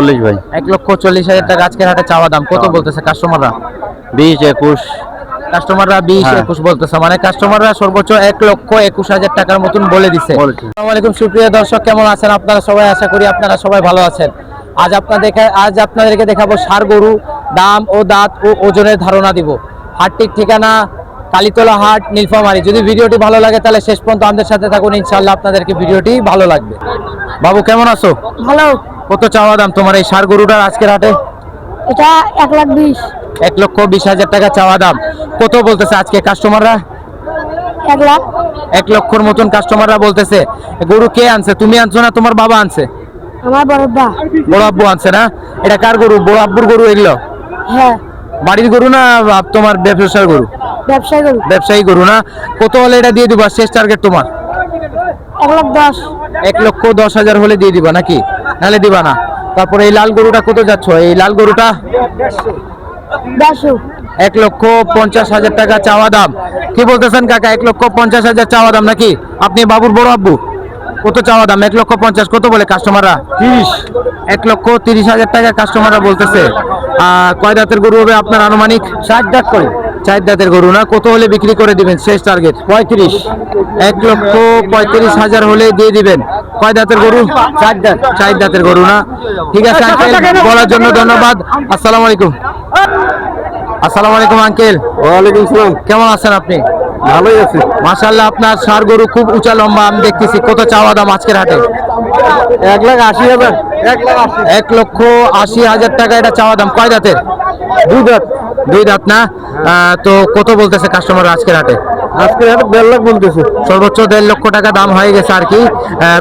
40 ভাই। 1,40,000 টাকা আজকের হাটে চাওয়া দাম। কত বলতেছে কাস্টমাররা? 20 21 কাস্টমাররা 20 হ্যাঁ। 21 বলতেছে, মানে কাস্টমাররা সর্বোচ্চ 1,21,000 টাকার মতন বলে দিছে। আসসালামু আলাইকুম সুপ্রিয় দর্শক, কেমন আছেন আপনারা সবাই? আশা করি আপনারা সবাই ভালো আছেন। আজ আপনাদেরকে দেখাবো ষাঁড় গরু, দাম ও দাঁত ও ওজনের ধারণা দিব। হাটটির ঠিকানা কালীতলা হাট, নীলফামারী। যদি ভিডিওটি ভালো লাগে তাহলে শেষ পর্যন্ত আমাদের সাথে থাকুন, ইনশাআল্লাহ আপনাদেরকে ভিডিওটি ভালো লাগবে। বাবু কেমন আছো? ভালো। কত চাওয়া দাম তোমার এই ষাঁড় গরুটার আজকের হাটে? এটা 1,20,000। 1,20,000 টাকা চাওয়া দাম। কত বলতেছে আজকে কাস্টমাররা? 1 লাখ। 1 লক্ষর মতন কাস্টমাররা বলতেছে। গরু কে আনছে, তুমি আনছো না তোমার বাবা আনছে? আমার বড়বা। বড় আব্বু আনছে না? এটা কার গরু? বড় আব্বুর গরু এগুলো? হ্যাঁ। বাড়ির গরু না তোমার ব্যবসার গরু? ব্যবসায়ী গরু। ব্যবসায়ী গরু না? কত হলে এটা দিয়ে দিবা? শেষ টার্গেট তোমার? 1,10,000। 1,10,000 হলে দিয়ে দিবা নাকি? নাহলে দিবা না? তারপরে এই লাল গরুটা কত যাচ্ছ? এই লাল গরুটা 1,50,000। 1,50,000 টাকা চাওয়া দাম। কি বলতেছেন কাকা? 1,50,000 চাওয়া দাম নাকি? আপনি বাবুর বড় আব্বু? কত চাওয়া দাম? 1,50,000। কত বলে কাস্টমাররা? 30। 1,30,000 টাকা কাস্টমাররা বলতেছে। কয় দাঁতের গরু হবে আপনার আনুমানিক? 60 দাঁত করে। 4 দাঁতের গরু না? কত হলে বিক্রি করে দিবেন শেষ টার্গেট? 35। 1,35,000 হলে দিয়ে দিবেন। কয় দাঁতের গরু? 4 দাঁত। 4 দাঁতের গরু না? ঠিক আছে আঙ্কেল, বলার জন্য ধন্যবাদ। আসসালামু আলাইকুম। আসসালামু আলাইকুম আঙ্কেল। ওয়ালাইকুম সালাম। কেমন আছেন আপনি? ভালোই আছে। মাশাআল্লাহ, আপনার ষাঁড় গরু খুব উঁচা লম্বা আমি দেখতেছি। কত চাওয়া দাম আজকের হাটে? 1,80,000। 1,80,000 টাকা এটা চাওয়া দাম। কয় দাঁতের? 2 দাঁত। 2 দাঁত না? তো কত বলতেছে কাস্টমার আজকের হাটে? আজকে 1.5 লাখ বলতেছে। সর্বোচ্চ 1.5 লক্ষ টাকা দাম হয়ে গেছে আর কি।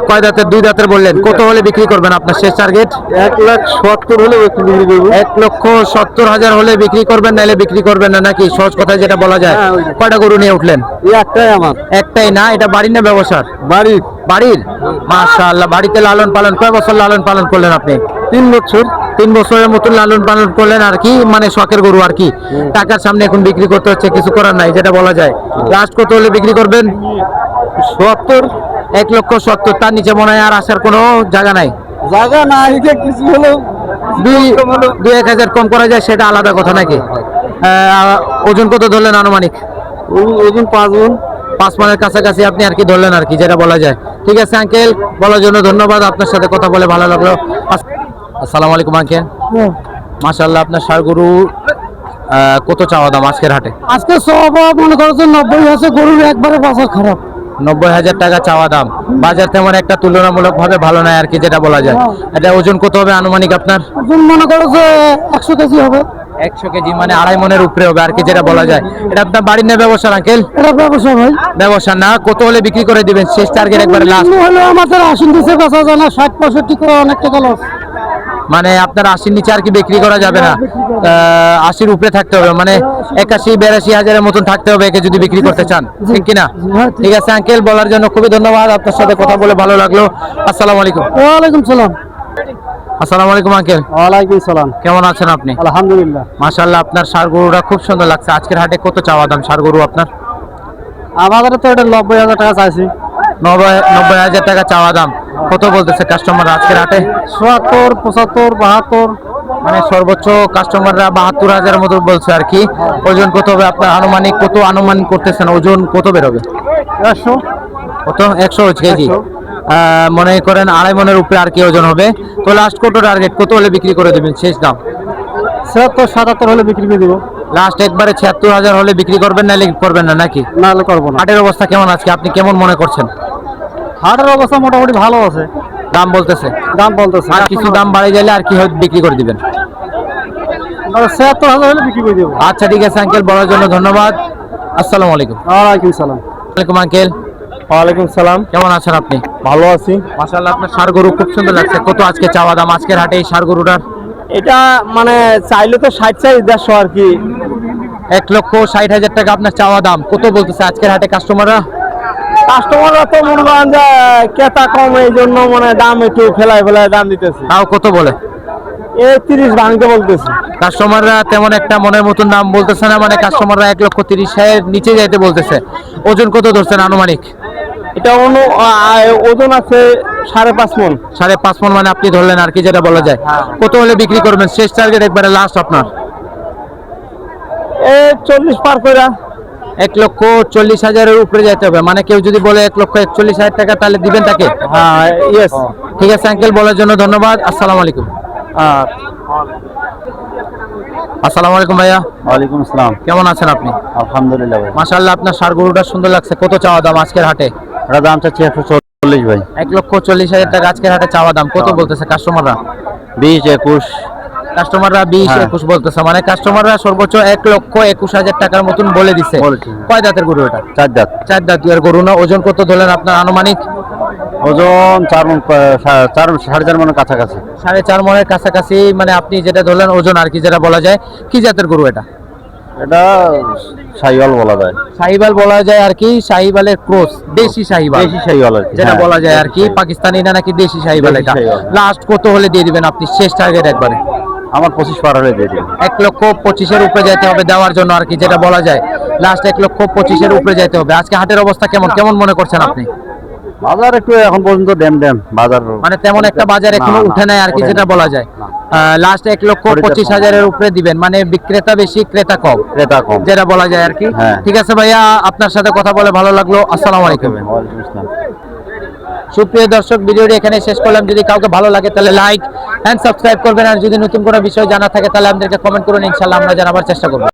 কয় দাঁতের? 2 দাঁতের বললেন। কত হলে বিক্রি করবেন আপনার শেষ টার্গেট? 1,70,000 হলে বিক্রি করব। 1,70,000 হলে বিক্রি করবেন, নাহলে বিক্রি করবেন না নাকি? সহজ কথায় যেটা বলা যায়। হ্যাঁ, ওইটা। কয়টা গরু নিয়ে উঠলেন? এই একটাই আমার একটাই না? এটা বাড়ির না ব্যবসার? বাড়ি। বাড়ির। মাশাআল্লাহ, বাড়িতে লালন পালন। কয় বছর লালন পালন করলেন আপনি? 3 বছর। 3 বছরের মতন লালন পালন করলেন আর কি, মানে শখের গরু আর কি। টাকার সামনে এখন বিক্রি করতে হচ্ছে, কিছু করার নাই, যেটা বলা যায়। লাস্ট কত হলে বিক্রি করবেন? 70। 1,70,000। তার নিচে মনে হয় আর আসার কোনো জায়গা নাই? জায়গা না, এটা কিছু হলো 2-1,000 কম করা যায়, সেটা আলাদা কথা নাকি? ওজন কত ধরলেন আনুমানিক? ওজন 5 মণ। 5 মণের কাছাকাছি আপনি আর কি ধরলেন আর কি, যেটা বলা যায়। ঠিক আছে আঙ্কেল, বলার জন্য ধন্যবাদ। আপনার সাথে কথা বলে ভালো লাগলো। আসসালামু আলাইকুম আঙ্কেল। মাশাআল্লাহ, আপনার ষাঁড় গরু কত চাওয়া দাম আজকের হাটে? আজকে সব মনে করছে 90 আছে, গরুর একবারে বাজার খারাপ। 90,000 টাকা চাওয়া দাম। বাজার তেমন একটা তুলনামূলক ভাবে ভালো নয় আর কি, যেটা বলা যায়। এটা ওজন কত হবে আনুমানিক আপনার? ওজন মনে করছে 100 কেজি হবে। 100 কেজি, মানে 2.5 মণের উপরে হবে আর কি, যেটা বলা যায়। এটা আপনার বাড়ির না ব্যবসার আঙ্কেল? এটা ব্যবসা ভাই। ব্যবসা না? কত হলে বিক্রি করে দিবেন শেষ টার্গেট একবারে লাস্ট? হলো আমাদের 80 দিছে, বেচা যায় না। 60-65 করে অনেক টাকা লস। মানে আপনার 80-র নিচে আর কি বিক্রি করা যাবে না? 80-র উপরে থাকতে হবে, মানে 81-82 হাজারের মতন থাকতে হবে একে যদি বিক্রি করতে চান, ঠিক কিনা? ঠিক আছে আঙ্কেল, বলার জন্য খুবই ধন্যবাদ। আপনার সাথে কথা বলে ভালো লাগলো। আসসালামু আলাইকুম। ওয়ালাইকুম সালাম। আসসালামু আলাইকুম আঙ্কেল। ওয়ালাইকুম সালাম। কেমন আছেন আপনি? আলহামদুলিল্লাহ। মাশাআল্লাহ, আপনার ষাঁড় গরুটা খুব সুন্দর লাগছে। আজকের হাটে কত চাওয়া দাম ষাঁড় গরু আপনার? আমাদের তো এটা 90,000 টাকা চাইছি। 90,000 টাকা চাওয়া দাম। কত বলতেছে কাস্টমার আজকের হাটে? ৭০, ৭৫, ৭২। মানে সর্বোচ্চ কাস্টমাররা 72,000 মতো বলছে আর কি। ওজন কত হবে আপনার আনুমানিক? কত অনুমান করতেছেন ওজন কত বেরোবে? 100। কত? 100 কেজি। মনে করেন 2.5 মণের উপরে আর কি ওজন হবে। তো লাস্ট কত টার্গেট? কত হলে বিক্রি করে দেবেন শেষ দাম? ৭০, ৭৭ হলে বিক্রি করে দিব। লাস্ট একবারে 76,000 হলে বিক্রি করবেন, নাহলে করবেন না নাকি? নাহলে করবো না। হাটের অবস্থা কেমন আজকে, আপনি কেমন মনে করছেন? হাটের অবস্থা মোটামুটি ভালো আছে। দাম বলতেছে? দাম বলতেছে আর কিছু দাম বাড়ে গেলে আর কি বিক্রি করে দিবেন? ৭০,000 হলে বিক্রি করে দেবো। আচ্ছা ঠিক আছে আঙ্কেল, বলার জন্য ধন্যবাদ। আসসালামু আলাইকুম। ওয়ালাইকুম সালাম। ওয়ালাইকুম আঙ্কেল। ওয়ালাইকুম সালাম। কেমন আছেন আপনি? ভালো আছি। মাশাআল্লাহ, আপনার ষাঁড় গরু খুব সুন্দর লাগছে। কত আজকে চাওয়া দাম আজকের হাটে এই ষাঁড় গরুটার? এটা মানে চাইলে তো 60 চাই, 150 আর কি। 1,60,000 টাকা আপনার চাওয়া দাম। কত বলতেছে আজকের হাটে কাস্টমাররা? কাস্টমাররা তো মনে করেন যে ক্রেতা কম, এই জন্য মানে দাম একটু ফেলায় দাম দিতেছে। তাও কত বলে? এই 30 ভাঙতে বলতেছে। কাস্টমাররা তেমন একটা মনের মতন দাম বলতেছে না, মানে কাস্টমাররা 1,30,000 নিচে যাইতে বলতেছে। ওজন কত ধরছেন আনুমানিক? এটা ওজন আছে 5.5 মন। 5.5 মন মানে আপনি ধরলেন আর কি, যেটা বলা যায়। কত হলে বিক্রি করবেন? শেষ টার্গেট একবারে লাস্ট আপনার। 40 পার করে। 1,40,000-এর উপরে যেতে হবে, মানে কেউ যদি বলে 1,41,000 টাকা তাহলে দিবেন তাকে? হ্যাঁ, ইয়েস। ঠিক আছে আঙ্কেল, বলার জন্য ধন্যবাদ। আসসালামু আলাইকুম। আসসালামু আলাইকুম ভাইয়া। ওয়ালাইকুম আসসালাম। কেমন আছেন আপনি? আলহামদুলিল্লাহ ভাই। মাশাআল্লাহ, আপনার ষাঁড় গরুটা সুন্দর লাগছে। কত চাওয়া দাম আজকের হাটে? এটা দাম চাচ্ছি 140 ভাই। 1,40,000 টাকা আজকের হাটে চাওয়া দাম। কত বলতেছে কাস্টমাররা? 20, 21। কাস্টমাররা 20-21 বলতেছে, মানে কাস্টমাররা সর্বোচ্চ 1,21,000 টাকার মতন বলে দিছে। কয় দাঁতের গরু এটা? 4 দাঁত। 4 দাঁত এর গরু না? ওজন কত ধরলেন আপনার আনুমানিক? ওজন 4 মণ, 4.5 মণের কাছাকাছি। 4.5 মণের কাছাকাছি, মানে আপনি যেটা ধরলেন ওজন আর কি, যেটা বলা যায়। কি জাতের গরু এটা? এটা শাহিওয়াল বলা যায়। শাহিওয়াল বলা যায় আর কি, শাহিওয়ালের ক্রস, দেশি শাহিওয়াল। দেশি শাহিওয়াল আর কি, যেটা হ্যাঁ, বলা যায় আর কি, দেশি। পাকিস্তানি না নাকি দেশি শাহিওয়াল দেশি এটা? শাহিওয়াল। লাস্ট কত হলে দিয়ে দিবেন আপনি? শেষ টার্গেট একবারে। আমার 25 পার হলে দিয়ে দিন। 1,25,000-এর উপরে যেতে হবে দেওয়ার জন্য আর কি, যেটা বলা যায়। লাস্ট 1,25,000-এর উপরে যেতে হবে। আজকে হাটের অবস্থা কেমন কেমন মনে করছেন আপনি? বাজার একটু এখন পর্যন্ত ড্যাম বাজার, মানে তেমন একটা বাজার এখনো উঠে নাই আর কি, যেটা বলা যায়। লাস্ট 1,25,000-এর উপরে দিবেন, মানে বিক্রেতা বেশি ক্রেতা কম, ক্রেতা কম, যেটা বলা যায় আর কি। হ্যাঁ। ঠিক আছে ভাইয়া, আপনার সাথে কথা বলে ভালো লাগলো। আসসালামু আলাইকুম। ওয়ালাইকুম আসসালাম। সুপ্রিয় দর্শক, ভিডিওটি এখানে শেষ করলাম। যদি কাউকে ভালো লাগে তাহলে লাইক এন্ড সাবস্ক্রাইব করবেন, আর যদি নতুন কোনো বিষয় জানা থাকে তাহলে আমাদেরকে কমেন্ট করুন, ইনশাআল্লাহ আমরা জানাবার চেষ্টা করব।